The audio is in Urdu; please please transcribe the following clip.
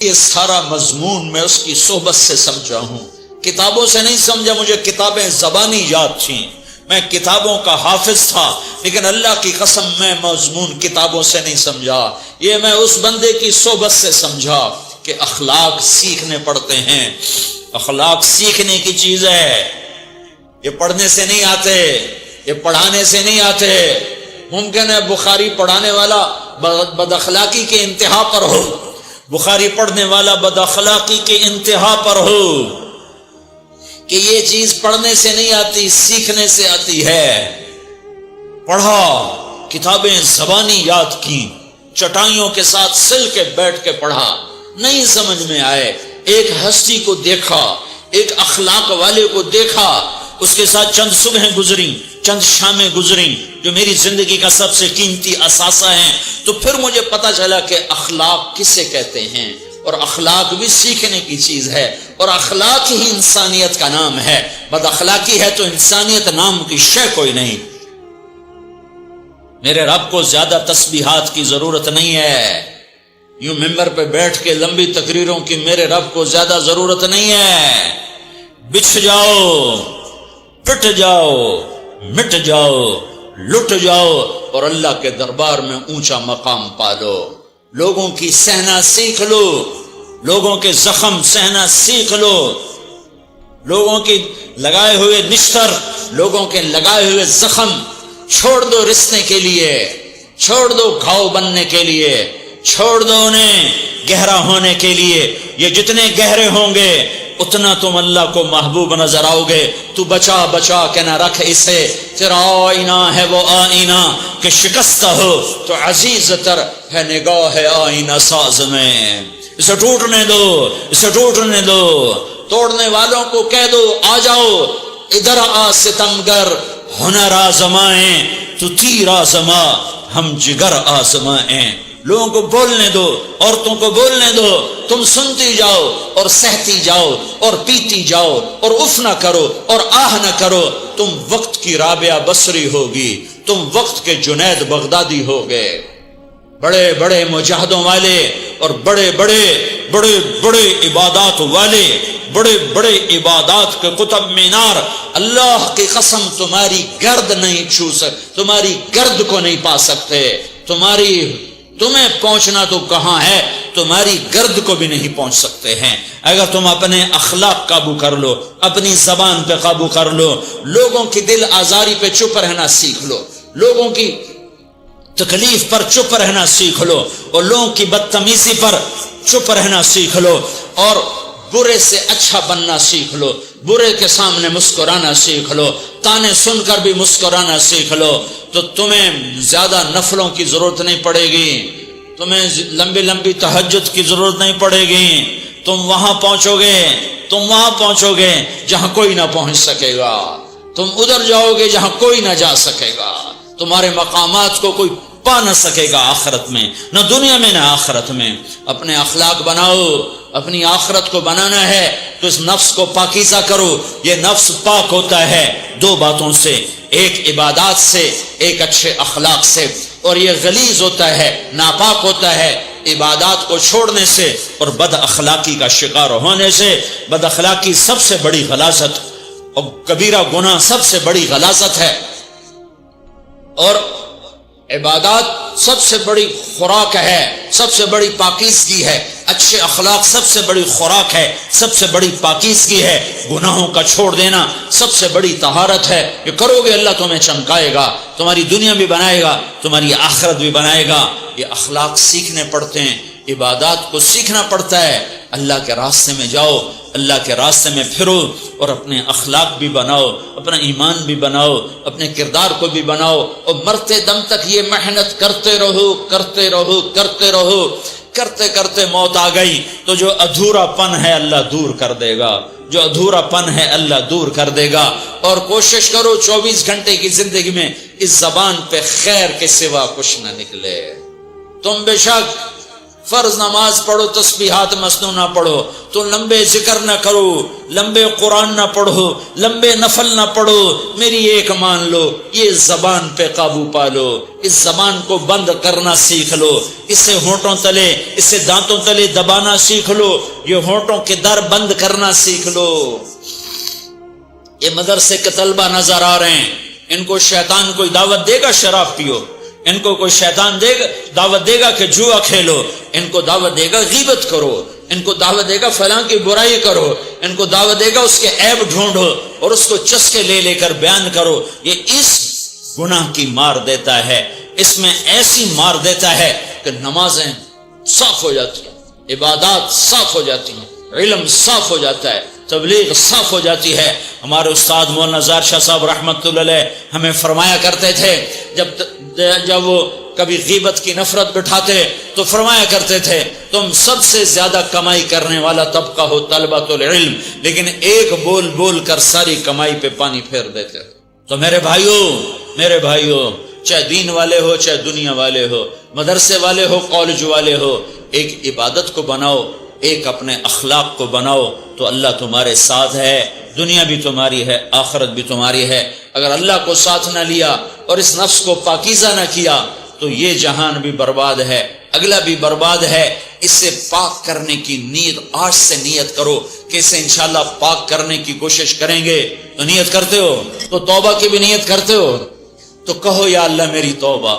یہ سارا مضمون میں اس کی صحبت سے سمجھا ہوں، کتابوں سے نہیں سمجھا۔ مجھے کتابیں زبانی یاد تھیں، میں کتابوں کا حافظ تھا، لیکن اللہ کی قسم میں مضمون کتابوں سے نہیں سمجھا، یہ میں اس بندے کی صحبت سے سمجھا کہ اخلاق سیکھنے پڑتے ہیں۔ اخلاق سیکھنے کی چیز ہے، یہ پڑھنے سے نہیں آتے، یہ پڑھانے سے نہیں آتے۔ ممکن ہے بخاری پڑھانے والا بد اخلاقی کے انتہا پر ہو، بخاری پڑھنے والا بد اخلاقی کے انتہا پر ہو، کہ یہ چیز پڑھنے سے نہیں آتی، سیکھنے سے آتی ہے۔ پڑھا، کتابیں زبانی یاد کی، چٹائیوں کے ساتھ سل کے بیٹھ کے پڑھا، نہیں سمجھ میں آئے، ایک ہستی کو دیکھا، ایک اخلاق والے کو دیکھا، اس کے ساتھ چند صبحیں گزری، چند شامیں گزری جو میری زندگی کا سب سے قیمتی اثاثہ ہیں، تو پھر مجھے پتا چلا کہ اخلاق کسے کہتے ہیں، اور اخلاق بھی سیکھنے کی چیز ہے، اور اخلاق ہی انسانیت کا نام ہے۔ بد اخلاقی ہے تو انسانیت نام کی شے کوئی نہیں۔ میرے رب کو زیادہ تسبیحات کی ضرورت نہیں ہے، یوں ممبر پہ بیٹھ کے لمبی تقریروں کی میرے رب کو زیادہ ضرورت نہیں ہے۔ بچھ جاؤ، پٹ جاؤ، مٹ جاؤ، لٹ جاؤ، اور اللہ کے دربار میں اونچا مقام پالو۔ لوگوں کی سہنا سیکھ لو، لوگوں کے زخم سہنا سیکھ لو، لوگوں کی لگائے ہوئے نشتر، لوگوں کے لگائے ہوئے زخم چھوڑ دو رسنے کے لیے، چھوڑ دو گھاؤ بننے کے لیے، چھوڑ دو انہیں گہرا ہونے کے لیے۔ یہ جتنے گہرے ہوں گے اتنا تم اللہ کو محبوب نظر آؤ گے۔ تو بچا بچا کے نہ رکھ اسے، تیرا آئینہ ہے وہ آئینہ کہ شکستہ ہو تو عزیز تر ہے نگاہ آئینہ ساز میں۔ اسے ٹوٹنے دو، اسے ٹوٹنے دو۔ توڑنے والوں کو کہہ دو آ جاؤ ادھر آ ستمگر، ہنر آزمائیں تو تیر آزما، ہم جگر آزمائیں۔ لوگوں کو بولنے دو، عورتوں کو بولنے دو، تم سنتی جاؤ اور سہتی جاؤ اور پیتی جاؤ اور اف نہ کرو اور آہ نہ کرو۔ تم وقت کی رابعہ بصری ہوگی، تم وقت کے جنید بغدادی ہوگے۔ بڑے بڑے مجاہدوں والے اور بڑے بڑے بڑے بڑے عبادات والے، بڑے بڑے عبادات کے قطب مینار، اللہ کی قسم تمہاری گرد نہیں چھو سکتے، تمہاری گرد کو نہیں پا سکتے۔ تمہیں پہنچنا تو کہاں ہے، تمہاری گرد کو بھی نہیں پہنچ سکتے ہیں۔ اگر تم اپنے اخلاق قابو کر لو، اپنی زبان پہ قابو کر لو، لوگوں کی دل آزاری پہ چپ رہنا سیکھ لو، لوگوں کی تکلیف پر چپ رہنا سیکھ لو، اور لوگوں کی بدتمیزی پر چپ رہنا سیکھ لو، اور برے سے اچھا بننا سیکھ لو، برے کے سامنے مسکرانا سیکھ لو، تانے سن کر بھی مسکرانا سیکھ لو، تو تمہیں زیادہ نفلوں کی ضرورت نہیں پڑے گی، تمہیں لمبی لمبی تہجد کی ضرورت نہیں پڑے گی۔ تم وہاں پہنچو گے، تم وہاں پہنچو گے جہاں کوئی نہ پہنچ سکے گا، تم ادھر جاؤ گے جہاں کوئی نہ جا سکے گا، تمہارے مقامات کو کوئی پا نہ سکے گا آخرت میں، نہ دنیا میں نہ آخرت میں۔ اپنے اخلاق بناؤ، اپنی آخرت کو بنانا ہے تو اس نفس کو پاکیزہ کرو۔ یہ نفس پاک ہوتا ہے دو باتوں سے، ایک عبادات سے، ایک اچھے اخلاق سے، اور یہ غلیظ ہوتا ہے، ناپاک ہوتا ہے عبادات کو چھوڑنے سے اور بد اخلاقی کا شکار ہونے سے۔ بد اخلاقی سب سے بڑی غلاظت اور کبیرہ گناہ سب سے بڑی غلاظت ہے، اور عبادات سب سے بڑی خوراک ہے، سب سے بڑی پاکیزگی ہے۔ اچھے اخلاق سب سے بڑی خوراک ہے، سب سے بڑی پاکیزگی ہے۔ گناہوں کا چھوڑ دینا سب سے بڑی طہارت ہے۔ یہ کرو گے اللہ تمہیں چمکائے گا، تمہاری دنیا بھی بنائے گا، تمہاری آخرت بھی بنائے گا۔ یہ اخلاق سیکھنے پڑتے ہیں، عبادات کو سیکھنا پڑتا ہے۔ اللہ کے راستے میں جاؤ، اللہ کے راستے میں پھرو، اور اپنے اخلاق بھی بناؤ، اپنا ایمان بھی بناؤ، اپنے کردار کو بھی بناؤ، اور مرتے دم تک یہ محنت کرتے رہو، کرتے رہو، کرتے رہو۔ کرتے کرتے موت آ گئی تو جو ادھورا پن ہے اللہ دور کر دے گا، جو ادھورا پن ہے اللہ دور کر دے گا۔ اور کوشش کرو 24 گھنٹے کی زندگی میں اس زبان پہ خیر کے سوا کچھ نہ نکلے۔ تم بے شک فرض نماز پڑھو تسبیحات مسنون نہ پڑھو تو لمبے ذکر نہ کرو، لمبے قرآن نہ پڑھو، لمبے نفل نہ پڑھو، میری ایک مان لو، یہ زبان پہ قابو پا لو، اس زبان کو بند کرنا سیکھ لو، اسے ہونٹوں تلے، اسے دانتوں تلے دبانا سیکھ لو، یہ ہونٹوں کے در بند کرنا سیکھ لو۔ یہ مدرسے کے طلبہ نظر آ رہے ہیں، ان کو شیطان کوئی دعوت دے گا شراب پیو، ان کو کوئی شیطان دعوت دے گا کہ جوا کھیلو، ان کو دعوت دے گا غیبت کرو، ان کو دعوت دے گا فلاں کی برائی کرو، ان کو دعوت دے گا اس کے عیب ڈھونڈو اور اس کو چسکے لے لے کر بیان کرو۔ یہ اس گناہ کی مار دیتا ہے، اس میں ایسی مار دیتا ہے کہ نمازیں صاف ہو جاتی ہیں، عبادات صاف ہو جاتی ہیں، علم صاف ہو جاتا ہے، تبلیغ صاف ہو جاتی ہے۔ ہمارے استاد مولانا زار شاہ صاحب رحمۃ اللہ علیہ ہمیں فرمایا کرتے تھے، جب وہ کبھی غیبت کی نفرت بٹھاتے تو فرمایا کرتے تھے تم سب سے زیادہ کمائی کرنے والا طبقہ ہو طلبۃ العلم، لیکن ایک بول بول کر ساری کمائی پہ پانی پھیر دیتے ہو۔ تو میرے بھائیوں چاہے دین والے ہو چاہے دنیا والے ہو، مدرسے والے ہو کالج والے ہو، ایک عبادت کو بناؤ، ایک اپنے اخلاق کو بناؤ تو اللہ تمہارے ساتھ ہے، دنیا بھی تمہاری ہے، آخرت بھی تمہاری ہے۔ اگر اللہ کو ساتھ نہ لیا اور اس نفس کو پاکیزہ نہ کیا تو یہ جہان بھی برباد ہے، اگلا بھی برباد ہے۔ اسے پاک کرنے کی نیت آج سے نیت کرو کہ اسے انشاءاللہ پاک کرنے کی کوشش کریں گے۔ تو نیت کرتے ہو تو توبہ کی بھی نیت کرتے ہو تو کہو یا اللہ میری توبہ،